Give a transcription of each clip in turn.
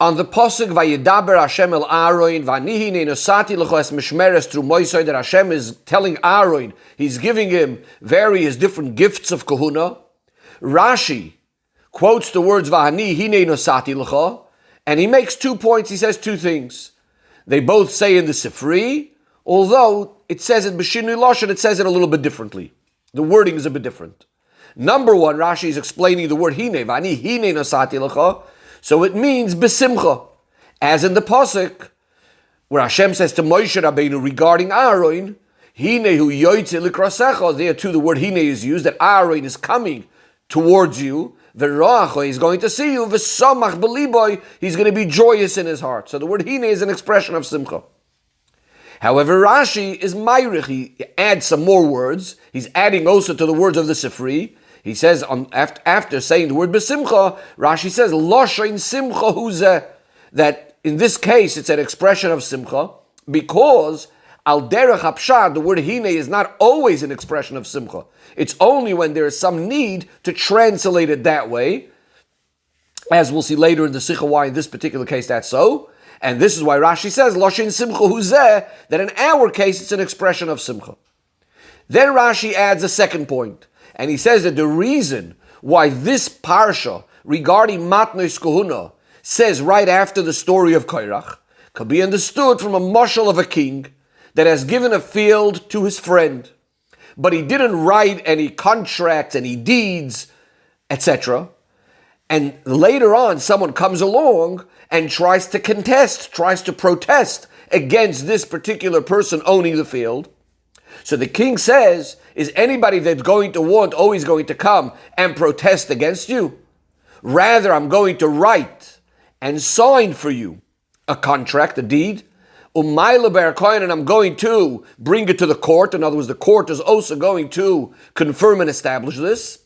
On the pasuk Vayidaber Hashem el Aaron Vanihi Nenosati L'Cho Mishmeres through Moisei, that Hashem is telling Aaron, he's giving him various different gifts of kahuna. Rashi quotes the words Vanihi Nenosati L'Cho, and he makes 2 points. He says 2 things. They both say in the Sifri, although it says it B'Shinui Lashon, it says it a little bit differently. The wording is a bit different. Number 1, Rashi is explaining the word Hine Vanihi Nenosati L'Cho. So it means besimcha, as in the pasuk where Hashem says to Moshe Rabbeinu regarding Aaron, "Hinehu yoytze likrasecha." There too, the word "hine" is used, that Aaron is coming towards you. V'roacha, he's going to see you. V'samach beliboy, he's going to be joyous in his heart. So the word "hine" is an expression of simcha. However, Rashi is mayrich. He adds some more words. He's adding also to the words of the Sifri. He says, after saying the word besimcha, Rashi says, Loshain simcha huzeh, that in this case it's an expression of simcha, because al derech hapshad, the word hine is not always an expression of simcha. It's only when there is some need to translate it that way, as we'll see later in the Sicha why in this particular case that's so. And this is why Rashi says, Loshain simcha huzeh, that in our case it's an expression of simcha. Then Rashi adds a second point. And he says that the reason why this parsha regarding Matnos Kahuna says right after the story of Korach could be understood from a mashal of a king that has given a field to his friend, but he didn't write any contracts, any deeds, etc. And later on, someone comes along and tries to contest, tries to protest against this particular person owning the field. So the king says, is anybody that's going to want always going to come and protest against you? Rather, I'm going to write and sign for you a contract, a deed, and I'm going to bring it to the court. In other words, the court is also going to confirm and establish this.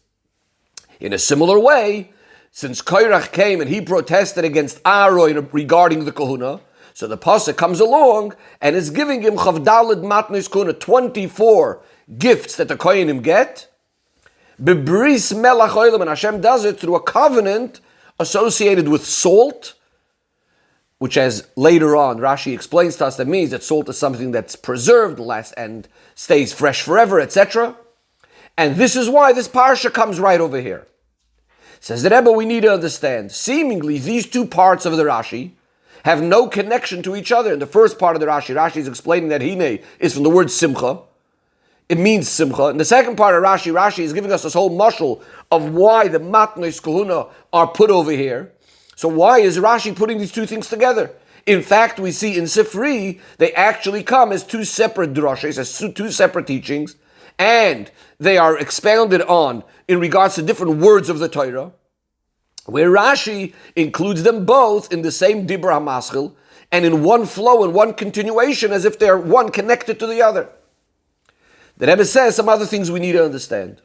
In a similar way, since Korach came and he protested against Aaron regarding the kahuna, so the pasuk comes along and is giving him chavdalid matnos kahuna, 24 gifts that the kohenim get. Bebris melach olam, and Hashem does it through a covenant associated with salt, which, as later on Rashi explains to us, that means that salt is something that's preserved, lasts and stays fresh forever, etc. And this is why this parsha comes right over here. Says the Rebbe, we need to understand, seemingly these 2 parts of the Rashi have no connection to each other. In the first part of the Rashi is explaining that hine is from the word simcha. It means simcha. In the second part of Rashi is giving us this whole mashal of why the matnos kahuna are put over here. So why is Rashi putting these 2 things together? In fact, we see in Sifri, they actually come as 2 separate drashas, as 2 separate teachings, and they are expounded on in regards to different words of the Torah, where Rashi includes them both in the same Dibra HaMaschil, and in one flow and one continuation, as if they're one connected to the other. The Rebbe says some other things we need to understand.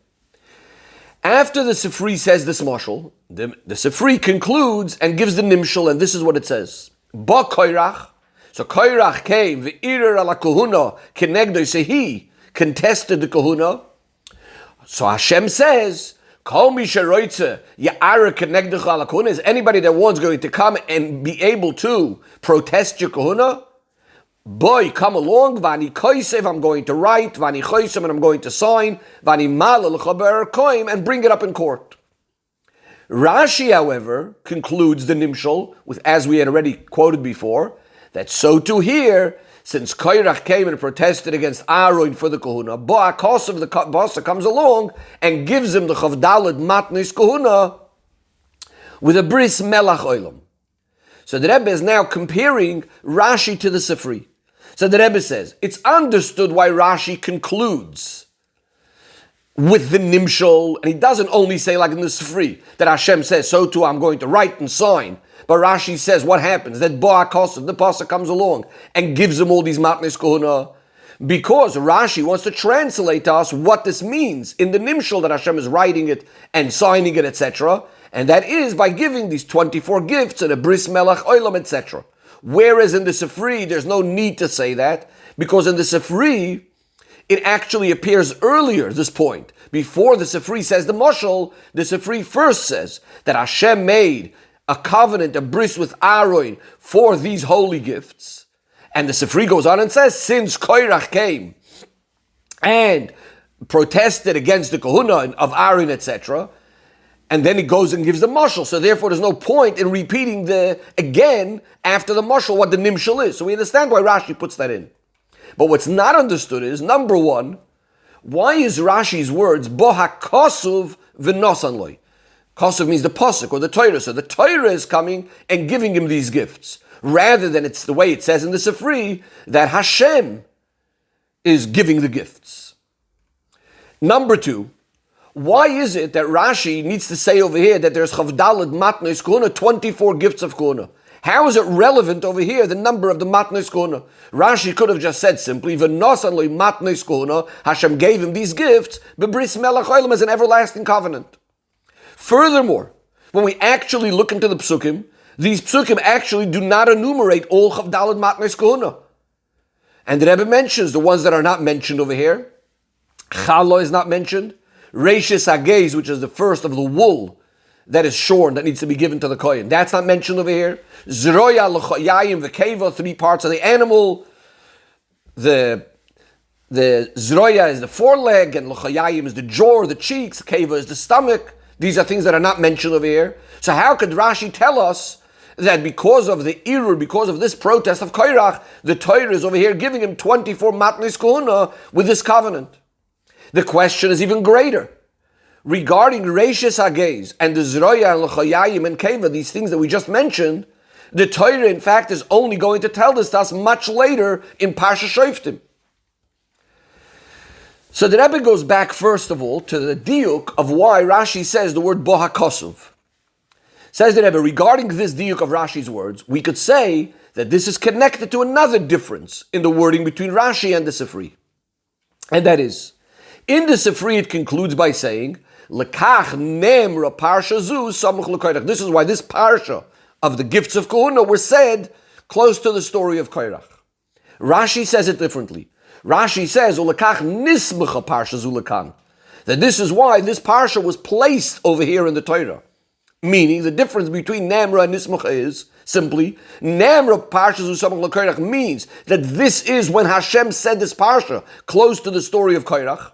After the Sifri says this mashal, the Sifri concludes and gives the nimshal, and this is what it says. Ba Korach, so Korach came, v'irer ala kahuna, kenegdoi, so he contested the kahuna. So Hashem says, Kol mi sheroitze ya'ara kenegdecha ala kahuna, is anybody that wants going to come and be able to protest your kahuna? Boy, come along, vani koisev, I'm going to write, vani choisem, and I'm going to sign, vani malal chaber koim, and bring it up in court. Rashi, however, concludes the nimshal with, as we had already quoted before, that so too here, since Korach came and protested against Aaron for the kahuna, Bo'akos of the Basa comes along and gives him the chavdalad matnis kahuna with a bris melach olam. So the Rebbe is now comparing Rashi to the Sifri. So the Rebbe says, it's understood why Rashi concludes with the nimshal, and he doesn't only say like in the Sifri, that Hashem says, so too I'm going to write and sign. But Rashi says, what happens? That Bo'akos, the pasuk comes along and gives him all these matnes kohuna, because Rashi wants to translate to us what this means in the nimshal that Hashem is writing it and signing it, etc. And that is by giving these 24 gifts and a bris melach olam, etc. Whereas in the Sifri, there's no need to say that, because in the Sifri, it actually appears earlier, this point. Before the Sifri says the mashal, the Sifri first says that Hashem made a covenant, a bris with Aaron for these holy gifts. And the Sifri goes on and says, since Korach came and protested against the kahuna of Aaron, etc., and then he goes and gives the mashal. So therefore there's no point in repeating again after the mashal what the nimshal is. So we understand why Rashi puts that in. But what's not understood is, number one, why is Rashi's words boha kosuv v'nosanloi? Kosuv means the pasuk or the Torah. So the Torah is coming and giving him these gifts, rather than it's the way it says in the Sifri that Hashem is giving the gifts. Number two, why is it that Rashi needs to say over here that there's Chavdalad Matnos Kohuna, 24 gifts of Kohuna? How is it relevant over here, the number of the Matnos Kohuna? Rashi could have just said simply, V'nosan Matnos Kohuna, Hashem gave him these gifts, B'bris Melech Olam as an everlasting covenant. Furthermore, when we actually look into the Psukim, these Psukim actually do not enumerate all Chavdalad Matnos Kohuna. And the Rebbe mentions the ones that are not mentioned over here. Chalo is not mentioned. Reishis Hagez, which is the first of the wool that is shorn, that needs to be given to the Kohen. That's not mentioned over here. Zroya, L'chayayim, V'keva, 3 parts of the animal. The Zroya is the foreleg, and L'chayayim is the jaw, the cheeks, Keva is the stomach. These are things that are not mentioned over here. So how could Rashi tell us that because of the Irur, because of this protest of Korach, the Torah is over here giving him 24 Matnos Kohuna with this covenant? The question is even greater. Regarding Reishis Hagez and the Zroya and L'chayayim and Keva, these things that we just mentioned, the Torah in fact is only going to tell this to us much later in Parsha Shoftim. So the Rebbe goes back first of all to the diuk of why Rashi says the word Boha Kosuv. Says the Rebbe, regarding this diuk of Rashi's words, we could say that this is connected to another difference in the wording between Rashi and the Sifri. And that is, in the Sifri, it concludes by saying, "Lekach nemra parsha zu samuch leKorach." This is why this parsha of the gifts of Kohuna were said close to the story of Korach. Rashi says it differently. Rashi says, "Lekach nismecha parsha zu lekan," that this is why this parsha was placed over here in the Torah. Meaning, the difference between nemra and nismecha is simply nemra parsha zu samuch leKorach means that this is when Hashem said this parsha close to the story of Korach.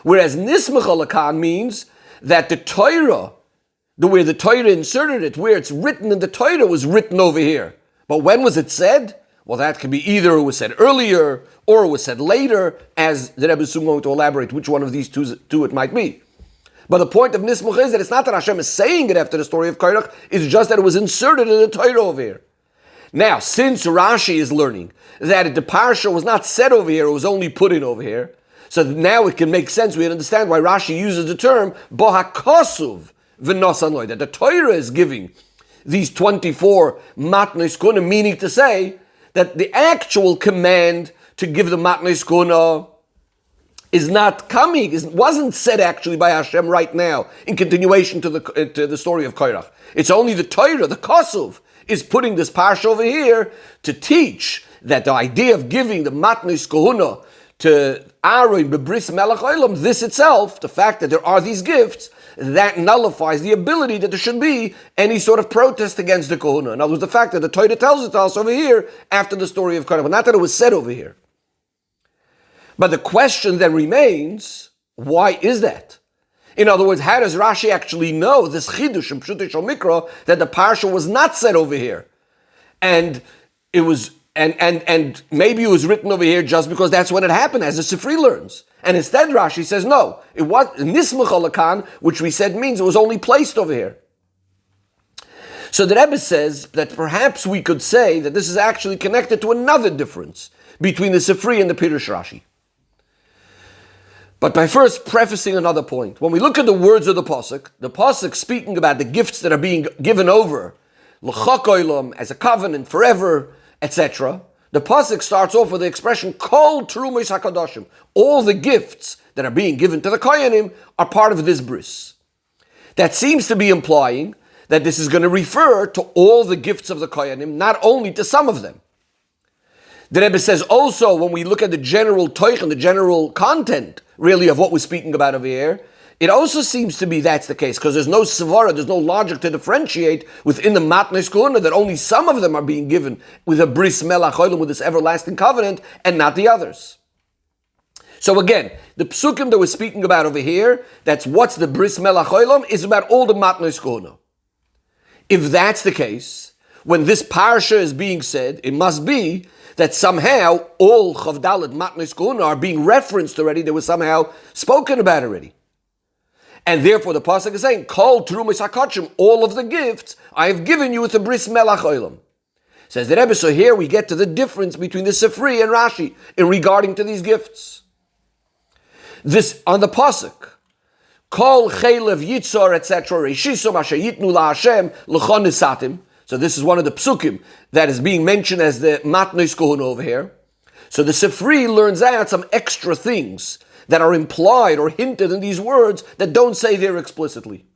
Whereas Nismecha Lakan means that the Torah, where the Torah inserted it, where it's written in the Torah, was written over here. But when was it said? Well, that could be either it was said earlier or it was said later, as the Rebbe is soon going to elaborate which one of these two it might be. But the point of Nismecha is that it's not that Hashem is saying it after the story of Korach, it's just that it was inserted in the Torah over here. Now, since Rashi is learning that the parsha was not said over here, it was only put in over here, so now it can make sense. We understand why Rashi uses the term Boha Kosuv v'nosanloi, that the Torah is giving these 24 Matnos Kohuna, meaning to say that the actual command to give the Matnos Kohuna is not coming, wasn't said actually by Hashem right now in continuation to the story of Korach. It's only the Torah, the Kosuv, is putting this parsha over here to teach that the idea of giving the Matnos Kohuna to Aaron b'bris melech olam, this itself, the fact that there are these gifts, that nullifies the ability that there should be any sort of protest against the Kohuna. In other words, the fact that the Torah tells it to us over here after the story of Korach, but not that it was said over here. But the question then remains, why is that? In other words, how does Rashi actually know this chidush in Pshuto Shel Mikra that the parsha was not said over here, and it was? And maybe it was written over here just because that's when it happened, as the Sifri learns. And instead Rashi says, no, it was Nismecha Lakan, which we said means it was only placed over here. So the Rebbe says that perhaps we could say that this is actually connected to another difference between the Sifri and the Pirush Rashi. But by first prefacing another point, when we look at the words of the Pasuk speaking about the gifts that are being given over, L'chak olam, as a covenant forever, etc. The pasuk starts off with the expression Kol Terumos HaKadoshim. All the gifts that are being given to the Kohanim are part of this bris. That seems to be implying that this is going to refer to all the gifts of the Kohanim, not only to some of them. The Rebbe says also, when we look at the general toich and the general content, really, of what we're speaking about over here, It also seems to be that's the case, because there's no svara, there's no logic to differentiate within the matnos kahuna that only some of them are being given with a bris melach olam, with this everlasting covenant, and not the others. So again, the psukim that we're speaking about over here, that's what's the bris melach olam, is about all the matnos kahuna. If that's the case, when this parsha is being said, it must be that somehow all chavdalet matnos kahuna are being referenced already, they were somehow spoken about already. And therefore the pasuk is saying, Kol trumas hakachim, all of the gifts I have given you with the bris melach olam. Says the Rebbe, so here we get to the difference between the Sifri and Rashi in regarding to these gifts. This, on the pasuk, Kol chelev yitzor, etc., reshisom asher yitnu la Hashem l'chon nisatim. So this is one of the psukim that is being mentioned as the matnos kahuna over here. So the Sifri learns out some extra things that are implied or hinted in these words that don't say there explicitly.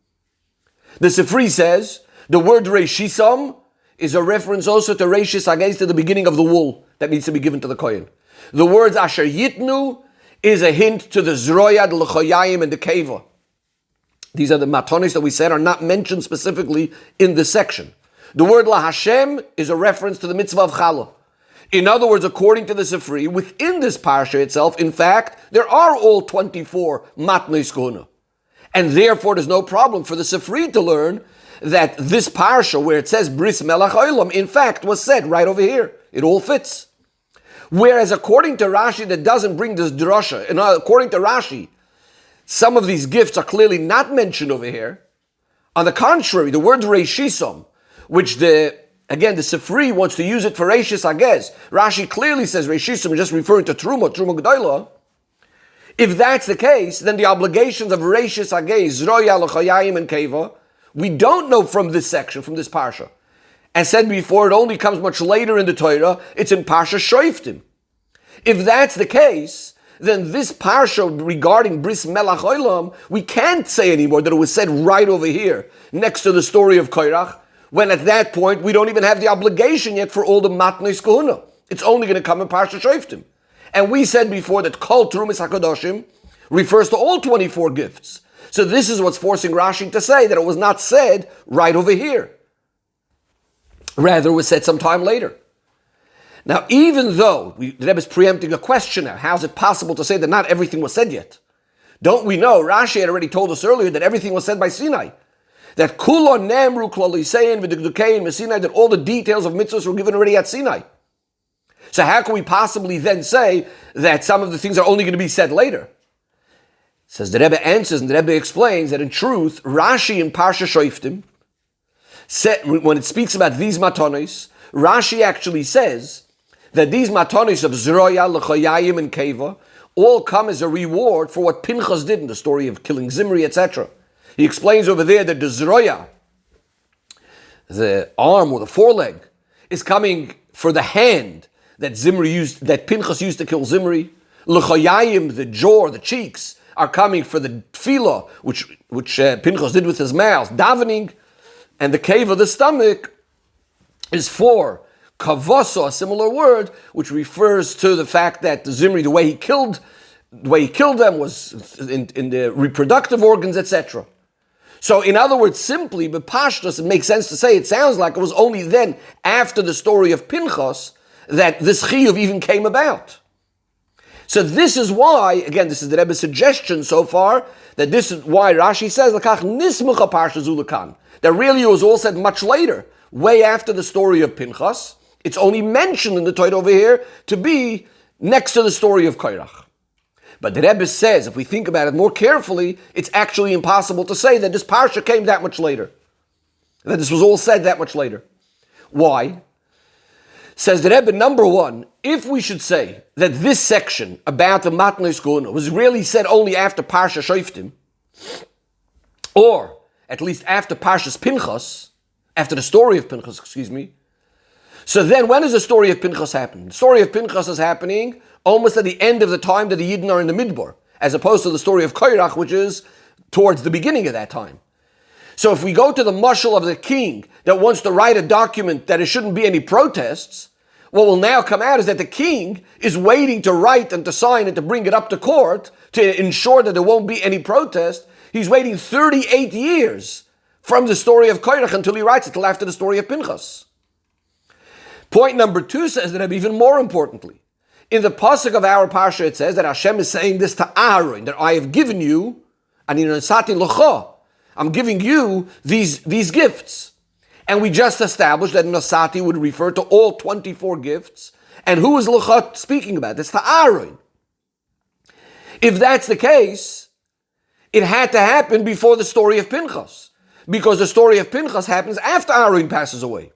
The Sifri says the word reshisam is a reference also to reshis against the beginning of the wool that needs to be given to the kohen. The words asher yitnu is a hint to the zroya, the lechoyayim, and the keva. These are the matonis that we said are not mentioned specifically in this section. The word la Hashem is a reference to the mitzvah of challah. In other words, according to the Sifri, within this parsha itself, in fact, there are all 24 matnos kahuna. And therefore, there's no problem for the Sifri to learn that this parsha, where it says bris melach olam, in fact, was said right over here. It all fits. Whereas according to Rashi, that doesn't bring this drasha. And according to Rashi, some of these gifts are clearly not mentioned over here. On the contrary, the word reshisam, which the Sifri wants to use it for Reishis Agez. Rashi clearly says Reishisim is just referring to Truma Gedolah. If that's the case, then the obligations of Reishis Agez, Zroya, L'chayayim, and Keva, we don't know from this section, from this parsha. As said before, it only comes much later in the Torah. It's in Parsha Shoiftim. If that's the case, then this parsha regarding Bris Melach Olam, we can't say anymore that it was said right over here, next to the story of Korach, when at that point we don't even have the obligation yet for all the matnos kahuna. It's only going to come in Parsha Shoiftim. And we said before that Kol Trumas HaKadoshim refers to all 24 gifts. So this is what's forcing Rashi to say that it was not said right over here. Rather, it was said sometime later. Now, even though the Rebbe is preempting a question now, how is it possible to say that not everything was said yet? Don't we know, Rashi had already told us earlier that everything was said by Sinai. That Kula Nemru Klalisein V'Dikdukein Mesinai, that all the details of mitzvahs were given already at Sinai. So how can we possibly then say that some of the things are only going to be said later? Says the Rebbe answers, and the Rebbe explains that in truth, Rashi in Parsha Shoiftim, when it speaks about these matonis, Rashi actually says that these matonis of Zroya, L'chayayim, and Keva all come as a reward for what Pinchas did in the story of killing Zimri, etc. He explains over there that the Zroya, the arm or the foreleg, is coming for the hand that Pinchas used to kill Zimri. L'chayayim, the jaw, the cheeks, are coming for the tefillah, which Pinchas did with his mouth, davening. And the cave the stomach, is for kavoso, a similar word, which refers to the fact that the Zimri, the way he killed them was in the reproductive organs, etc. So, in other words, simply, b'pashtus, it makes sense to say, it sounds like it was only then, after the story of Pinchas, that this chiyuv even came about. So this is why, again, this is the Rebbe's suggestion so far, that this is why Rashi says, L'kach nismucha parsha zulakan, that really it was all said much later, way after the story of Pinchas. It's only mentioned in the Torah over here to be next to the story of Korach. But the Rebbe says, if we think about it more carefully, it's actually impossible to say that this parsha came that much later. That this was all said that much later. Why? Says the Rebbe, number one, if we should say that this section about the matnos kahuna was really said only after Parsha Shoiftim, or at least after Parshas Pinchas, after the story of Pinchas, so then when does the story of Pinchas happen? The story of Pinchas is happening almost at the end of the time that the Yidden are in the Midbar, as opposed to the story of Korach, which is towards the beginning of that time. So if we go to the mashal of the king that wants to write a document that there shouldn't be any protests, what will now come out is that the king is waiting to write and to sign and to bring it up to court to ensure that there won't be any protest. He's waiting 38 years from the story of Korach until he writes it till after the story of Pinchas. Point number 2 says that even more importantly, in the pasuk of our parsha it says that Hashem is saying this to Aaron, that I have given you, I'm giving you these gifts. And we just established that Nosati would refer to all 24 gifts. And who is L'cha speaking about? It's to Aaron. If that's the case, it had to happen before the story of Pinchas, because the story of Pinchas happens after Aaron passes away.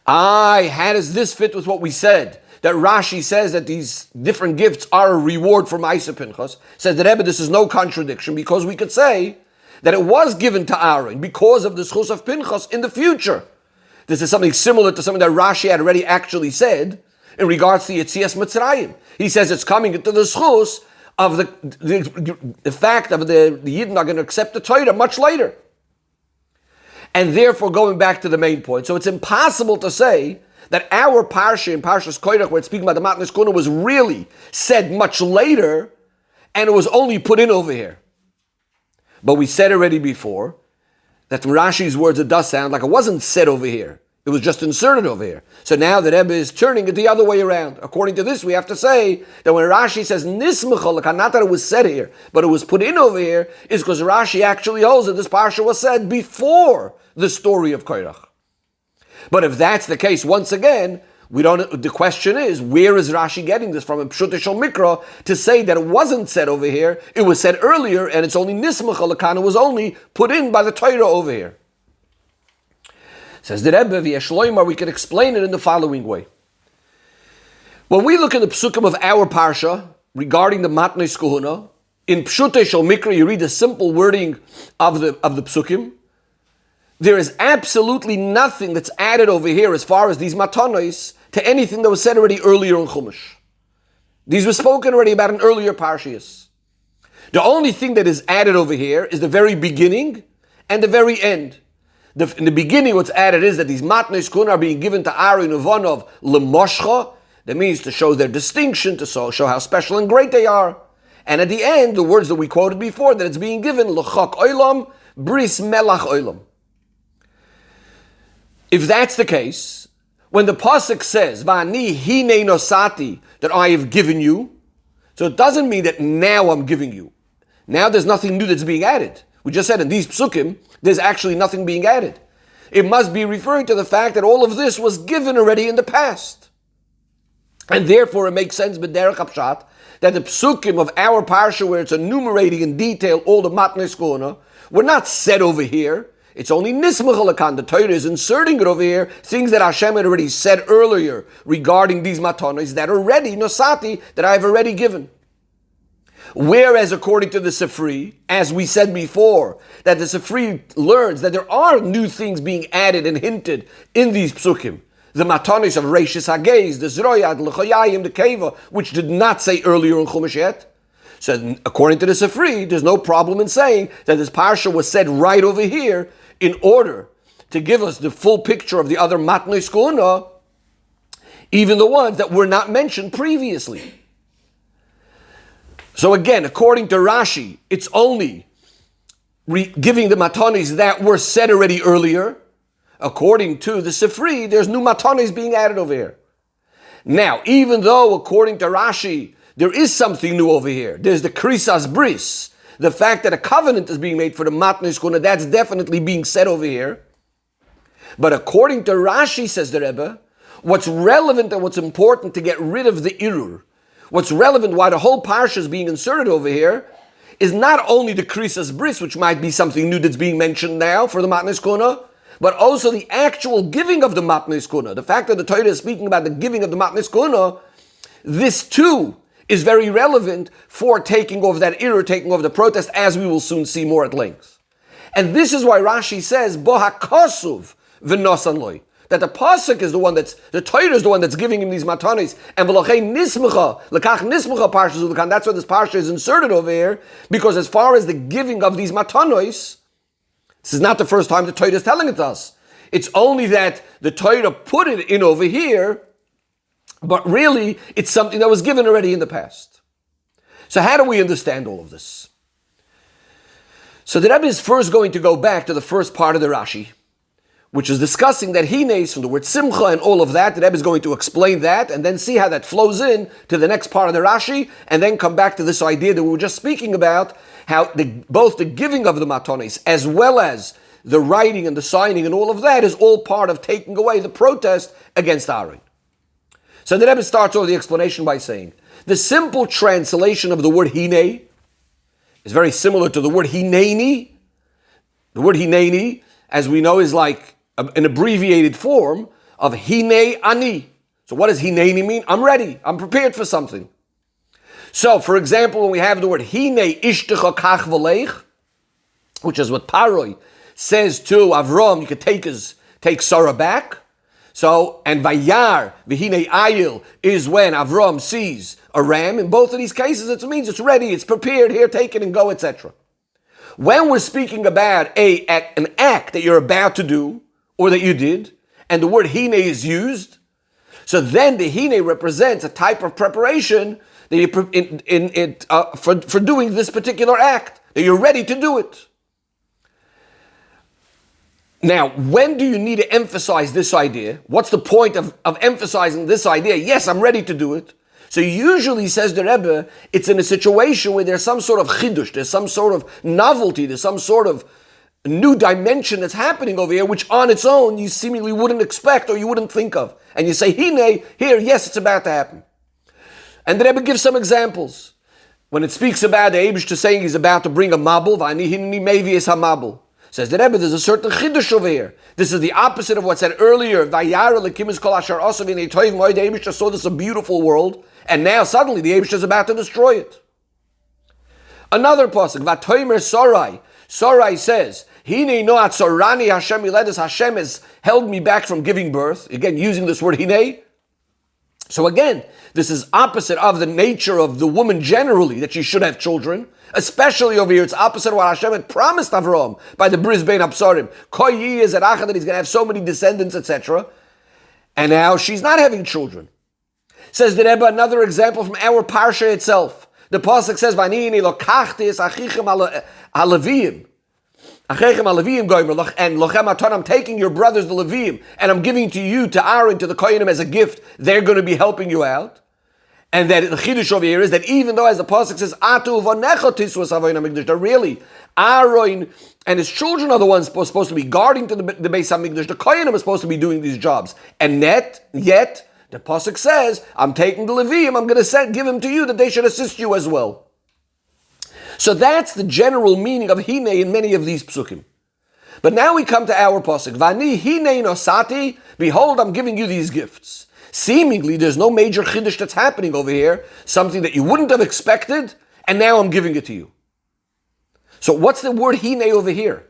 How does this fit with what we said? That Rashi says that these different gifts are a reward for Ma'aseh Pinchas. Says that Rebbe, this is no contradiction, because we could say that it was given to Aaron because of the schus of Pinchas in the future. This is something similar to something that Rashi had already actually said in regards to Yetzias Mitzrayim. He says it's coming into the schus of the fact of the Yidden are going to accept the Torah much later. And therefore going back to the main point. So it's impossible to say that our parsha in Parshas Korach, where it's speaking about the Matnas Kuna, was really said much later, and it was only put in over here. But we said already before that from Rashi's words it does sound like it wasn't said over here. It was just inserted over here. So now the Rebbe is turning it the other way around. According to this, we have to say that when Rashi says Nismechol, not that it was said here, but it was put in over here, is because Rashi actually holds that this parsha was said before the story of Korach. But if that's the case, once again, the question is, where is Rashi getting this from in Pshutei Shel Mikra to say that it wasn't said over here, it was said earlier, and it's only Nismechol, it was only put in by the Torah over here. Says the Rebbe, V'yeshloimar, we can explain it in the following way. When we look at the psukim of our parsha regarding the Matnei Kahuna, in Pshutei Shel Mikra, you read the simple wording of the psukim. There is absolutely nothing that's added over here as far as these matanos to anything that was said already earlier in Chumash. These were spoken already about in earlier parshias. The only thing that is added over here is the very beginning and the very end. In the beginning, what's added is that these matnos kun are being given to Aaron Uvonov lemoshcha. That means to show their distinction, to show how special and great they are. And at the end, the words that we quoted before, that it's being given l'chak olam bris melach olam. If that's the case, when the pasuk says "Va'ani hine nosati," that I have given you, so it doesn't mean that now I'm giving you. Now there's nothing new that's being added. We just said in these psukim, there's actually nothing being added. It must be referring to the fact that all of this was given already in the past. And therefore it makes sense, b'derech hapshat, that the psukim of our parsha, where it's enumerating in detail all the matnes kahuna, were not said over here. It's only nismechol akan. The Torah is inserting it over here, things that Hashem had already said earlier regarding these matanos that are ready, nosati, that I have already given. Whereas according to the Sifri, as we said before, that the Sifri learns that there are new things being added and hinted in these psukim. The matanos of Reishis Hagez, the Zroyad, the Lechoyayim, the Keva, which did not say earlier in Chumash yet. So according to the Sifri, there's no problem in saying that this parsha was said right over here in order to give us the full picture of the other matnos kahuna, even the ones that were not mentioned previously. So again, according to Rashi, it's only giving the matanis that were said already earlier. According to the Sifri, there's new matanis being added over here. Now, even though according to Rashi, there is something new over here, there's the krisas bris, the fact that a covenant is being made for the matnos kahuna, that's definitely being said over here. But according to Rashi, says the Rebbe, what's relevant and what's important to get rid of the irur, what's relevant, why the whole parsha is being inserted over here, is not only the krisas bris, which might be something new that's being mentioned now for the matnos kahuna, but also the actual giving of the matnos kahuna. The fact that the Torah is speaking about the giving of the matnos kahuna, this too is very relevant for taking over that irur, taking over the protest, as we will soon see more at length. And this is why Rashi says, Bo hakosuv v'nosan loy, that the pasuk is the one the Torah is the one that's giving him these matanis, and v'lochei nismecha, lekach nismecha parshas ulekan, that's why this parsha is inserted over here, because as far as the giving of these matanos, this is not the first time the Torah is telling it to us. It's only that the Torah put it in over here, but really it's something that was given already in the past. So how do we understand all of this? So the Rebbe is first going to go back to the first part of the Rashi, which is discussing that hines from the word simcha and all of that. The Rebbe is going to explain that and then see how that flows in to the next part of the Rashi, and then come back to this idea that we were just speaking about, how both the giving of the matonis as well as the writing and the signing and all of that is all part of taking away the protest against Aaron. So the Rebbe starts off the explanation by saying, the simple translation of the word hine is very similar to the word hineni. The word hineni, as we know, is like an abbreviated form of hine ani. So what does hineni mean? I'm ready. I'm prepared for something. So, for example, when we have the word hine ishtecha kach v'leich, which is what Paroi says to Avram, you could take Sarah back. So, and Vayar, v'hine ayil, is when Avram sees a ram. In both of these cases, it means it's ready, it's prepared, here, take it and go, etc. When we're speaking about an act that you're about to do, or that you did, and the word hine is used, so then the hine represents a type of preparation that you for doing this particular act, that you're ready to do it. Now, when do you need to emphasize this idea? What's the point of emphasizing this idea? Yes, I'm ready to do it. So usually, says the Rebbe, it's in a situation where there's some sort of chidush, there's some sort of novelty, there's some sort of new dimension that's happening over here, which on its own you seemingly wouldn't expect or you wouldn't think of. And you say, hine, here, yes, it's about to happen. And the Rebbe gives some examples. When it speaks about the Eibishter saying he's about to bring a mabul, v'ani hinni mevi es ha-mabul. Says the Rebbe, there's a certain chidush over here. This is the opposite of what said earlier. Vayara lekimis kol asher asav v'nei toiv moed. The Eibishter saw this a beautiful world, and now suddenly the Eibishter is about to destroy it. Another pasuk, v'toimer Sarai. Sarai says, Hine no atzorani Hashem miledus. Hashem has held me back from giving birth. Again, using this word hine. So again, this is opposite of the nature of the woman generally, that she should have children. Especially over here, it's opposite of what Hashem had promised Avraham by the Bris Bein Absarim. Koyi is at Achad, that he's going to have so many descendants, etc. And now she's not having children. Says the Rebbe, another example from our Parsha itself. The Pasuk says, Vanini lokachtis achichem ha-Leviyim. Achechem ha-Leviyim goyim, and lochem aton, I'm taking your brothers, the Leviyim, and I'm giving to you, to Aaron, to the Kohanim as a gift. They're going to be helping you out. And that the chiddush over here is that even though, as the pasuk says, "Atu v'necha tisvos havoyin hamikdash," that really Aaron and his children are the ones supposed to be guarding to the Beis Hamikdash. The kohanim are supposed to be doing these jobs, and yet the pasuk says, "I'm taking the Leviim. I'm going to give them to you that they should assist you as well." So that's the general meaning of hine in many of these psukim. But now we come to our pasuk, "Vani hine nosati." Behold, I'm giving you these gifts. Seemingly, there's no major chiddush that's happening over here, something that you wouldn't have expected, and now I'm giving it to you. So what's the word hine over here?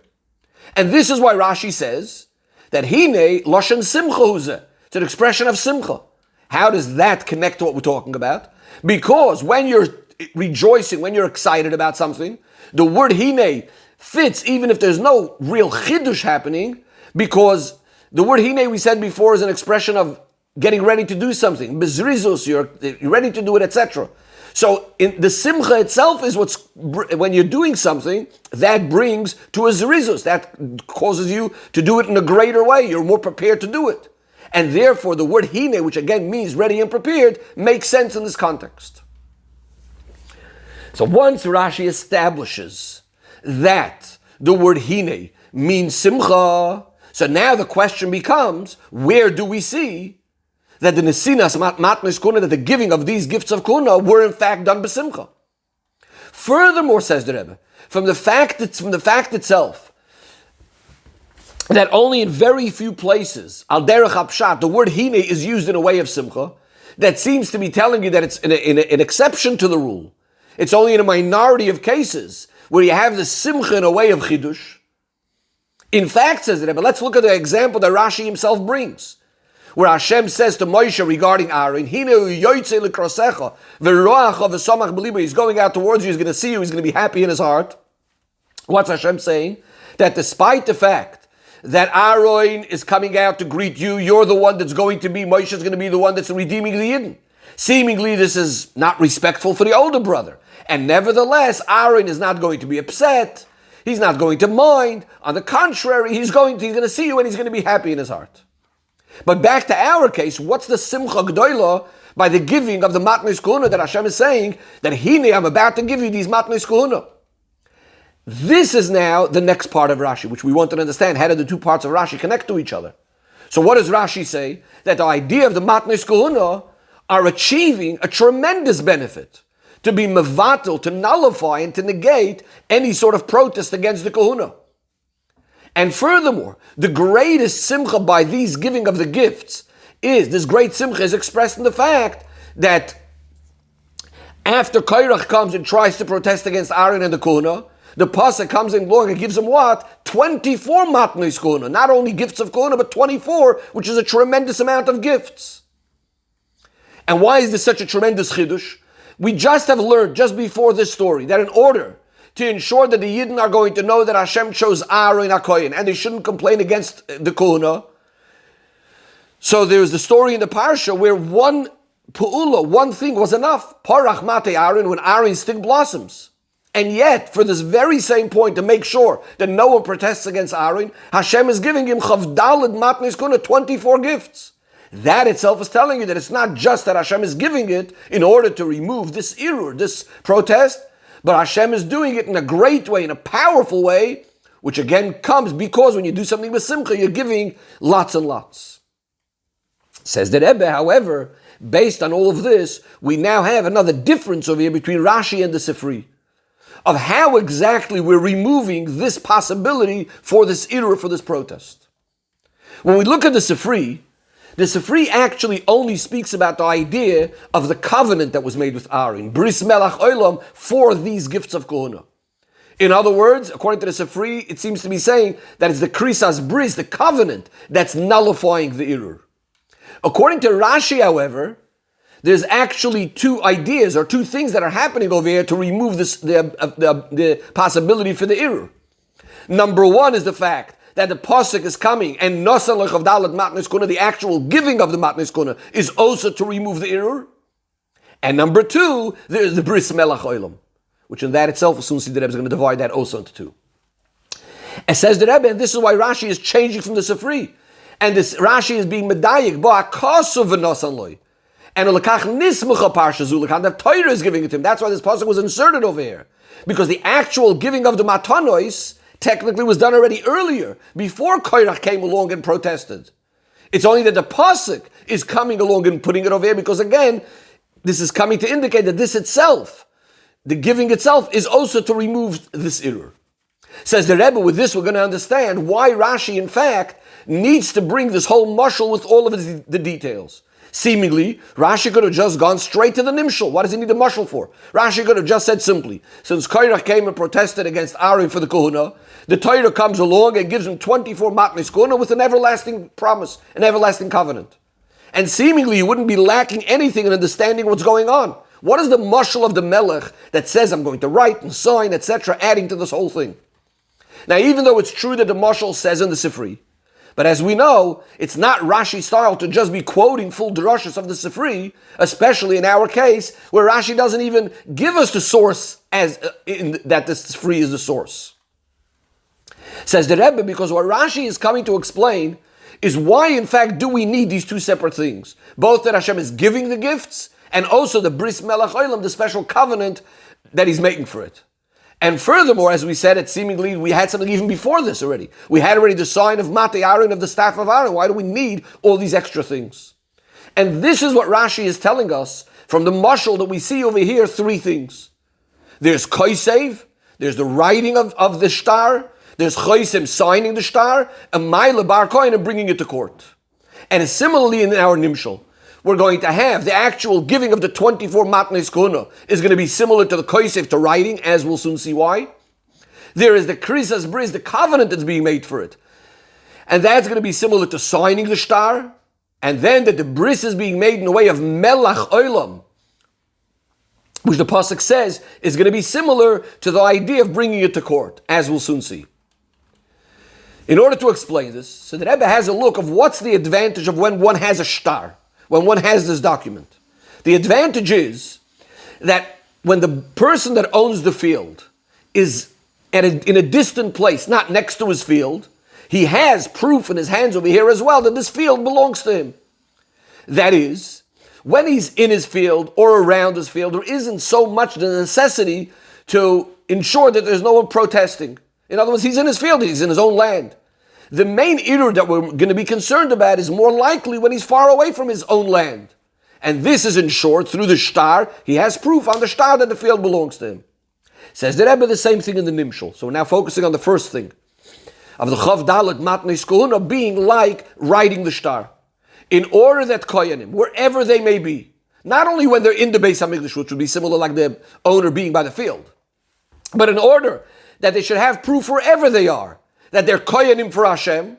And this is why Rashi says that hine loshen simcha huzeh. It's an expression of simcha. How does that connect to what we're talking about? Because when you're rejoicing, when you're excited about something, the word hine fits even if there's no real chiddush happening, because the word hine, we said before, is an expression of getting ready to do something. Bezrizus, you're ready to do it, etc. So in the simcha itself is when you're doing something, that brings to a zrizus. That causes you to do it in a greater way. You're more prepared to do it. And therefore the word hine, which again means ready and prepared, makes sense in this context. So once Rashi establishes that the word hine means simcha, so now the question becomes, where do we see that the nesinas matnis kuna, that the giving of these gifts of kuna were in fact done b'simcha? Furthermore, says the Rebbe, from the fact itself that only in very few places al derech hapshat the word hine is used in a way of simcha, that seems to be telling you that it's an exception to the rule. It's only in a minority of cases where you have the simcha in a way of chidush. In fact, says the Rebbe, let's look at the example that Rashi himself brings, where Hashem says to Moshe regarding Aaron, he's going out towards you, he's going to see you, he's going to be happy in his heart. What's Hashem saying? That despite the fact that Aaron is coming out to greet you, you're the one that's going to be, Moshe is going to be the one that's redeeming the Yidden. Seemingly this is not respectful for the older brother. And nevertheless, Aaron is not going to be upset. He's not going to mind. On the contrary, he's going to see you and he's going to be happy in his heart. But back to our case, what's the simcha gdoila by the giving of the matnos kahuna that Hashem is saying that Hine, I'm about to give you these matnos kahuna? This is now the next part of Rashi, which we want to understand. How do the two parts of Rashi connect to each other? So what does Rashi say? That the idea of the matnos kahuna are achieving a tremendous benefit, to be mevatel, to nullify and to negate any sort of protest against the kahuna. And furthermore, the greatest simcha by these giving of the gifts this great simcha is expressed in the fact that after Korach comes and tries to protest against Aaron and the kahuna, the pasuk comes in along and gives him what? 24 matnos kahuna. Not only gifts of kahuna, but 24, which is a tremendous amount of gifts. And why is this such a tremendous chidush? We just have learned, just before this story, that in order to ensure that the Yidden are going to know that Hashem chose Aaron HaKohen, and they shouldn't complain against the kahuna, so there's the story in the parsha where one pu'ula, one thing was enough. Parach mate Aaron, when Aaron's stick blossoms. And yet, for this very same point, to make sure that no one protests against Aaron, Hashem is giving him chavdalad matnes kuna, 24 gifts. That itself is telling you that it's not just that Hashem is giving it in order to remove this irur, this protest, but Hashem is doing it in a great way, in a powerful way, which again comes because when you do something with simcha, you're giving lots and lots. Says the Rebbe, however, based on all of this, we now have another difference over here between Rashi and the Sifri, of how exactly we're removing this possibility for this irur, for this protest. When we look at the Sifri actually only speaks about the idea of the covenant that was made with Aaron, Bris Melach Olam, for these gifts of kahuna. In other words, according to the Sifri, it seems to be saying that it's the Krisas Bris, the covenant, that's nullifying the irur. According to Rashi, however, there's actually two ideas or two things that are happening over here to remove the possibility for the irur. Number one is the fact that the pasuk is coming and nosan lechavdalat matnes kuna, the actual giving of the matnes kuna, is also to remove the irur. And number two, there's the bris melach olam, which in that itself, as soon as the Rebbe is going to divide that also into two. It says the Rebbe, and this is why Rashi is changing from the Sifri. And this Rashi is being medayik ba'akasu v'nosan loy. And ulekach nismucha parsha zulekan, the Torah is giving it to him. That's why this pasuk was inserted over here. Because the actual giving of the matanos technically was done already earlier, before Korach came along and protested. It's only that the pasuk is coming along and putting it over here, because again, this is coming to indicate that this itself, the giving itself, is also to remove this irur. Says the Rebbe, with this we're going to understand why Rashi, in fact, needs to bring this whole mashal with all of the details. Seemingly, Rashi could have just gone straight to the nimshal. What does he need a mashal for? Rashi could have just said simply, since Korach came and protested against Aaron for the kahuna, the Torah comes along and gives him 24 matnes kahuna with an everlasting promise, an everlasting covenant. And seemingly, you wouldn't be lacking anything in understanding what's going on. What is the mashal of the melech that says, I'm going to write and sign, etc., adding to this whole thing? Now, even though it's true that the mashal says in the Sifri, but as we know, it's not Rashi style to just be quoting full drashas of the Sifri, especially in our case, where Rashi doesn't even give us the source as that the Sifri is the source. Says the Rebbe, because what Rashi is coming to explain is why, in fact, do we need these two separate things? Both that Hashem is giving the gifts, and also the Bris Melach Olam, the special covenant that He's making for it. And furthermore, as we said, it seemingly we had something even before this already. We had already the sign of Mate Aaron, of the staff of Aaron. Why do we need all these extra things? And this is what Rashi is telling us from the mashal that we see over here, three things. There's koisev, there's the writing of the shtar, there's choisem signing the shtar, and Maila Bar Kohen and bringing it to court. And similarly in our nimshal, we're going to have the actual giving of the 24 matnes kahuna is going to be similar to the koisev, to writing, as we'll soon see why. There is the krisas bris, the covenant that's being made for it. And that's going to be similar to signing the shtar. And then that the bris is being made in the way of melach olam, which the pasuk says is going to be similar to the idea of bringing it to court, as we'll soon see. In order to explain this, so the Rebbe has a look of what's the advantage of when one has a shtar, when one has this document. The advantage is that when the person that owns the field is in a distant place, not next to his field, he has proof in his hands over here as well that this field belongs to him. That is, when he's in his field or around his field, there isn't so much the necessity to ensure that there's no one protesting. In other words, he's in his field, he's in his own land. The main irur that we're going to be concerned about is more likely when he's far away from his own land. And this is ensured through the shtar. He has proof on the shtar that the field belongs to him. Says the Rebbe the same thing in the Nimshal. So we're now focusing on the first thing of the Chav Dalet Matnes Kohuna being like writing the shtar. In order that Koyanim, wherever they may be, not only when they're in the Beis HaMikdash, which would be similar like the owner being by the field, but in order that they should have proof wherever they are, that they're Koyanim for Hashem.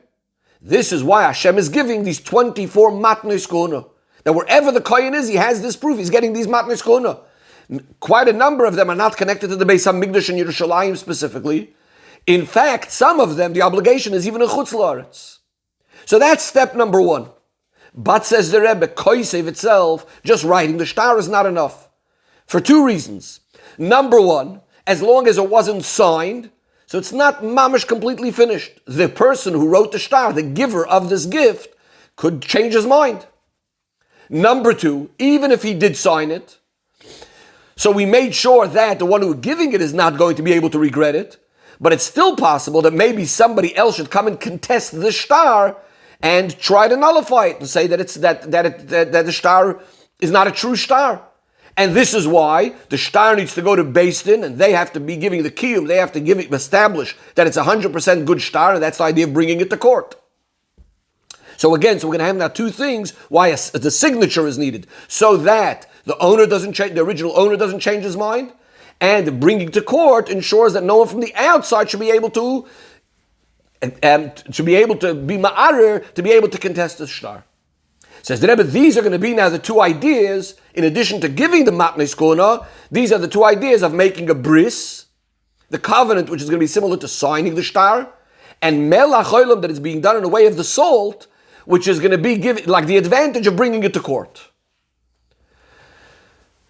This is why Hashem is giving these 24 Matnes Kohuna. That wherever the Kohen is, he has this proof. He's getting these Matnes Kohuna. Quite a number of them are not connected to the Beis HaMikdash in Yerushalayim specifically. In fact, some of them, the obligation is even in Chutz La'aretz. So that's step number one. But says the Rebbe, Koisev itself, just writing the shtar is not enough. For two reasons. Number one, as long as it wasn't signed, so it's not mamish completely finished. The person who wrote the shtar, the giver of this gift, could change his mind. Number two, even if he did sign it, so we made sure that the one who's giving it is not going to be able to regret it, but it's still possible that maybe somebody else should come and contest the shtar and try to nullify it and say that that the shtar is not a true shtar. And this is why the shtar needs to go to Beis Din, and they have to be giving the kiyum, they have to establish that it's 100% good shtar, and that's the idea of bringing it to court. So again, we're going to have now two things why the signature is needed, so that the owner doesn't change, the original owner doesn't change his mind, and bringing to court ensures that no one from the outside should be able to be ma'arer, to be able to contest the shtar. Says the Rebbe, these are going to be now the two ideas, in addition to giving the Matnes Kohuna, these are the two ideas of making a bris, the covenant, which is going to be similar to signing the shtar, and melach olam, that is being done in a way of the salt, which is going to be given, like the advantage of bringing it to court.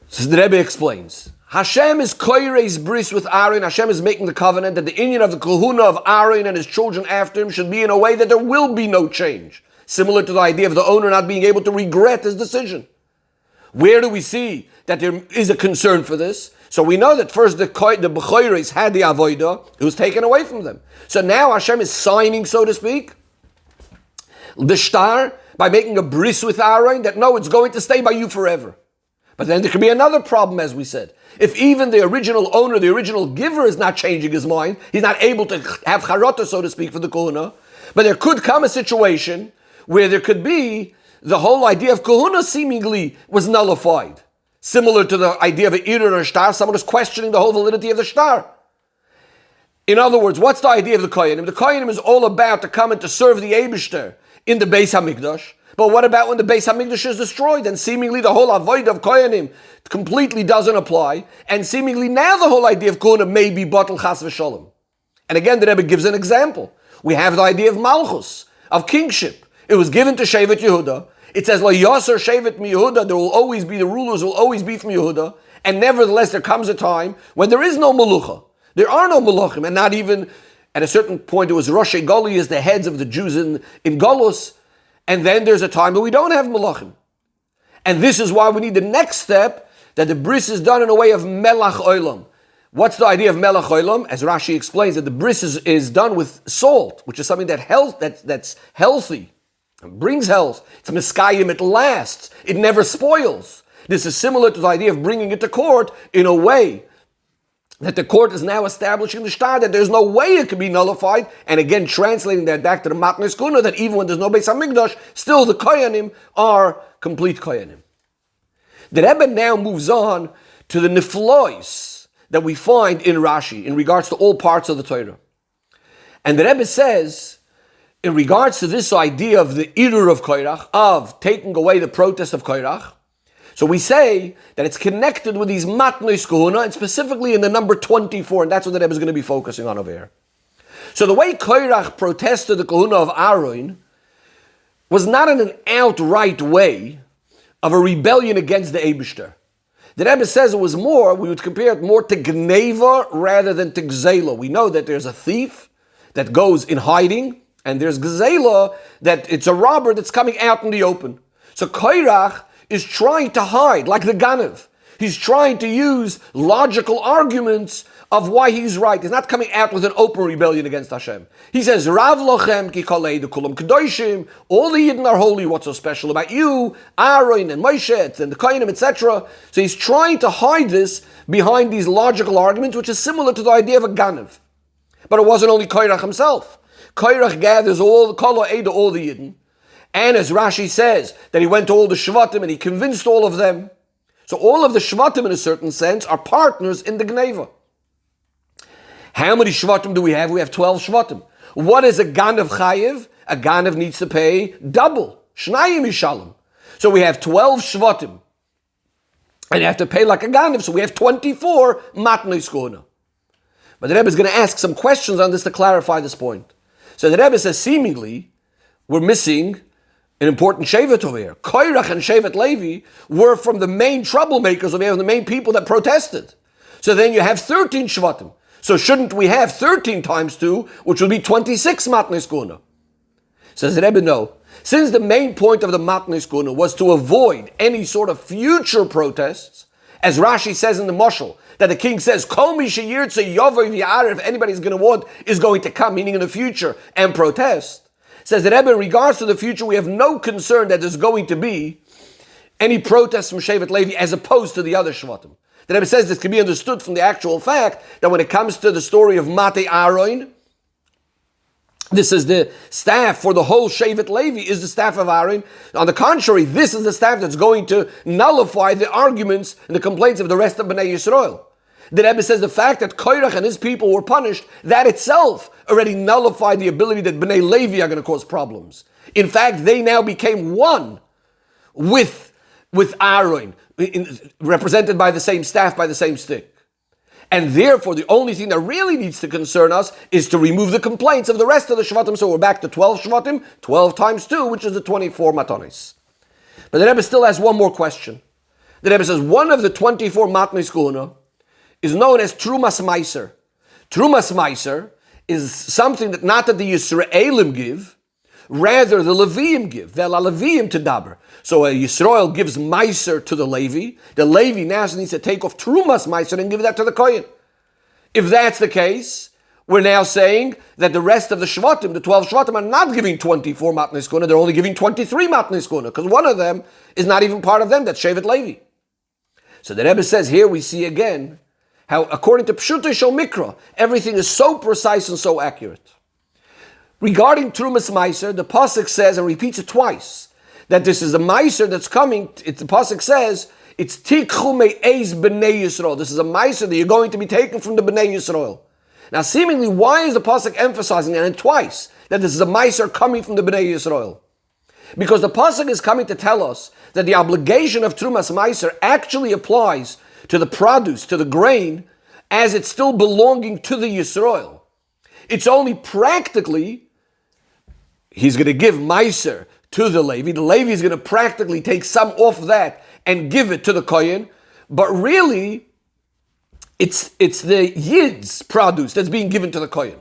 So the Rebbe explains, Hashem is koireis bris with Aaron. Hashem is making the covenant that the inyan of the kahuna of Aaron and his children after him should be in a way that there will be no change. Similar to the idea of the owner not being able to regret his decision. Where do we see that there is a concern for this? So we know that first the B'choires had the Avodah, it was taken away from them. So now Hashem is signing, so to speak, the shtar by making a bris with Aaron that no, it's going to stay by you forever. But then there could be another problem, as we said. If even the original owner, the original giver is not changing his mind, he's not able to have charata, so to speak, for the kohuna, but there could come a situation where there could be the whole idea of kahuna seemingly was nullified. Similar to the idea of an irur or shtar, someone is questioning the whole validity of the shtar. In other words, what's the idea of the koyanim? The koyanim is all about to come and to serve the Eibishter in the Beis HaMikdash. But what about when the Beis HaMikdash is destroyed? And seemingly the whole avoid of koyanim completely doesn't apply. And seemingly now the whole idea of kohuna may be batel chas v'shalom. And again, the Rebbe gives an example. We have the idea of malchus, of kingship. It was given to Shevet Yehuda. It says, "Lo Yasser Shevet mi Yehuda." There will always be, the rulers will always be from Yehuda. And nevertheless, there comes a time when there is no melucha. There are no melachim, and not even at a certain point it was Rosh Goli as the heads of the Jews in Golus. And then there's a time that we don't have melachim. And this is why we need the next step, that the bris is done in a way of melach olam. What's the idea of melach olam? As Rashi explains, that the bris is done with salt, which is something that's healthy, brings health. It's miskayim, it lasts, it never spoils. This is similar to the idea of bringing it to court in a way that the court is now establishing the shtar, that there's no way it can be nullified, and again translating that back to the Matnes Kohuna, that even when there's no Beis HaMikdash, still the koyanim are complete koyanim. The Rebbe now moves on to the niflois that we find in Rashi in regards to all parts of the Torah. And the Rebbe says, in regards to this idea of the irur of Korach, of taking away the protest of Korach, so we say that it's connected with these Matnes Kohuna, and specifically in the number 24, and that's what the Rebbe is going to be focusing on over here. So the way Korach protested the Kohuna of Aaron was not in an outright way of a rebellion against the Eibishter. The Rebbe says it was more, we would compare it more to Gneva rather than to Gzela. We know that there's a thief that goes in hiding, and there's Gzela, that it's a robber that's coming out in the open. So Korach is trying to hide, like the Ganev. He's trying to use logical arguments of why he's right. He's not coming out with an open rebellion against Hashem. He says, Rav lochem ki kolei de kulam kedoshim, all the Yidden are holy, what's so special about you, Aaron and Moshe and the Kohanim, etc. So he's trying to hide this behind these logical arguments, which is similar to the idea of a Ganev. But it wasn't only Korach himself. Korach gathers all the Yidden, and as Rashi says, that he went to all the Shvatim and he convinced all of them. So all of the Shvatim, in a certain sense, are partners in the Gneva. How many Shvatim do we have? We have 12 Shvatim. What is a Ganev Chayiv? A Ganev needs to pay double. Shnayim Yishalem. So we have 12 Shvatim. And you have to pay like a Ganev. So we have 24 Matnei Skona. But the Rebbe is going to ask some questions on this to clarify this point. So the Rebbe says, seemingly, we're missing an important Shevet over here. Korach and Shevet Levi were from the main troublemakers over here, the main people that protested. So then you have 13 Shvatim. So shouldn't we have 13 times 2, which would be 26 Matnei Skona? Says the Rebbe, no. Since the main point of the Matnei Skona was to avoid any sort of future protests, as Rashi says in the Mashal, that the king says, Kol mi sheyirtze yavoi v'ya'arif, if anybody's going to want, is going to come, meaning in the future, and protest. Says the Rebbe, in regards to the future, we have no concern that there's going to be any protests from Shevet Levi as opposed to the other Shvatim. The Rebbe says this can be understood from the actual fact that when it comes to the story of Mate Aaron, this is the staff for the whole Shevet Levi, is the staff of Aaron. On the contrary, this is the staff that's going to nullify the arguments and the complaints of the rest of Bnei Yisrael. The Rebbe says the fact that Korach and his people were punished, that itself already nullified the ability that Bnei Levi are going to cause problems. In fact, they now became one with Aaron, represented by the same staff, by the same stick. And therefore, the only thing that really needs to concern us is to remove the complaints of the rest of the Shvatim. So we're back to 12 Shvatim, 12 times 2, which is the 24 Matonis. But the Rebbe still has one more question. The Rebbe says, one of the 24 Matnei Skona is known as Trumas Meiser. Trumas Meiser is something that not that the Yisraelim give, rather the Leviim give. Vel Leviim to daber. So a Yisrael gives Meiser to the Levi. The Levi now needs to take off Trumas Meiser and give that to the Kohen. If that's the case, we're now saying that the rest of the Shvatim, the 12 Shvatim, are not giving 24 Matnei Skona, they're only giving 23 Matnei Skona, because one of them is not even part of them, that's Shevet Levi. So the Rebbe says here we see again how, according to Pshutei Shel Mikra, everything is so precise and so accurate. Regarding Trumas Meiser, the Pasuk says, and repeats it twice, that this is a Meiser that's coming. The Pasuk says, it's Tikchu Me'ez B'nei Yisrael. This is a Meiser that you're going to be taken from the B'nei Yisrael. Now, seemingly, why is the Pasuk emphasizing, and twice, that this is a Meiser coming from the B'nai Yisrael? Because the Pasuk is coming to tell us that the obligation of Trumas Meiser actually applies to the produce, to the grain, as it's still belonging to the Yisrael. It's only practically, he's going to give Meiser to the Levi. The Levi is going to practically take some off that and give it to the Kohen, but really, it's the Yid's produce that's being given to the Kohen.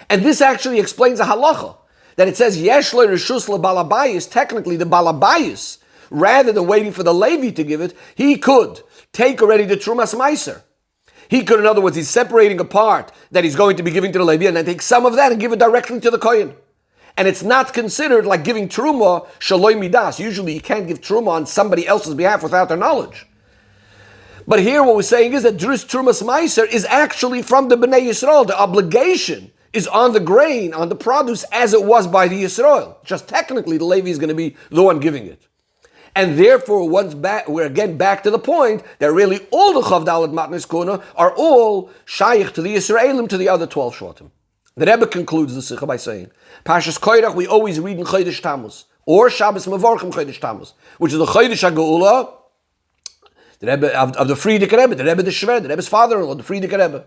And this actually explains a halacha, that it says, Yesh le reshus le balabayis, technically the balabayis, rather than waiting for the Levi to give it, he could take already the Trumas Meiser. He could, in other words, he's separating a part that he's going to be giving to the Levi, and then take some of that and give it directly to the Kohen. And it's not considered like giving Truma shaloi midas. Usually you can't give Truma on somebody else's behalf without their knowledge. But here what we're saying is that Drus Trumas Meiser is actually from the Bnei Yisrael. The obligation is on the grain, on the produce, as it was by the Yisrael. Just technically, the Levi is going to be the one giving it. And therefore, we're again back to the point that really all the Chav Dalet Matnei Skona are all shaykh to the Yisraelim, to the other 12 Shvatim. The Rebbe concludes the Sicha by saying, Pashas Korach we always read in Chodesh Tammuz, or Shabbos Mevorchim Chodesh Tammuz, which is the Chodesh HaGeula, the Rebbe of the Frierdiker Rebbe, the Rebbe the Shver, the Rebbe's father-in-law, the Frierdiker Rebbe.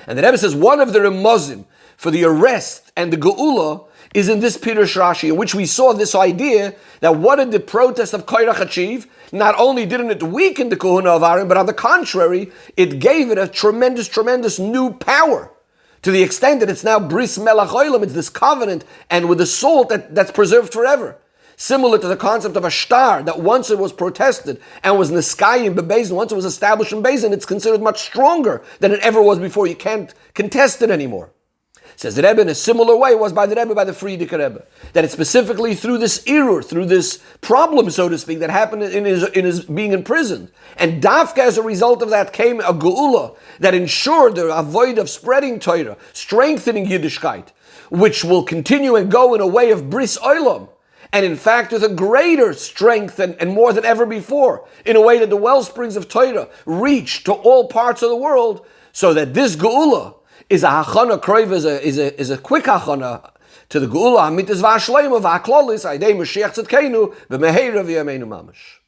And the Rebbe says one of the remozim for the arrest and the Geula is in this Pirush Rashi, in which we saw this idea that what did the protest of Korach achieve? Not only didn't it weaken the Kahuna of Aaron, but on the contrary, it gave it a tremendous, tremendous new power, to the extent that it's now Bris Melach Olam, it's this covenant, and with the salt that's preserved forever. Similar to the concept of a shtar, that once it was protested and was Niskayim Bebeizin, once it was established in Beizin, it's considered much stronger than it ever was before. You can't contest it anymore. Says the Rebbe, in a similar way, it was by the Rebbe, by the Frierdiker Rebbe, that it's specifically through this error, through this problem, so to speak, that happened in his being imprisoned. And Dafka, as a result of that, came a Geula that ensured the avoid of spreading Torah, strengthening Yiddishkeit, which will continue and go in a way of Bris Olam, and in fact with a greater strength and more than ever before, in a way that the wellsprings of Torah reach to all parts of the world, so that this Geula is a hachana kroiv, is a quick hachana to the Geula Hamitis V'Ashleima V'Aklolis Aidei Mashiach Tzidkeinu B'Meheira V'Yameinu Mamash.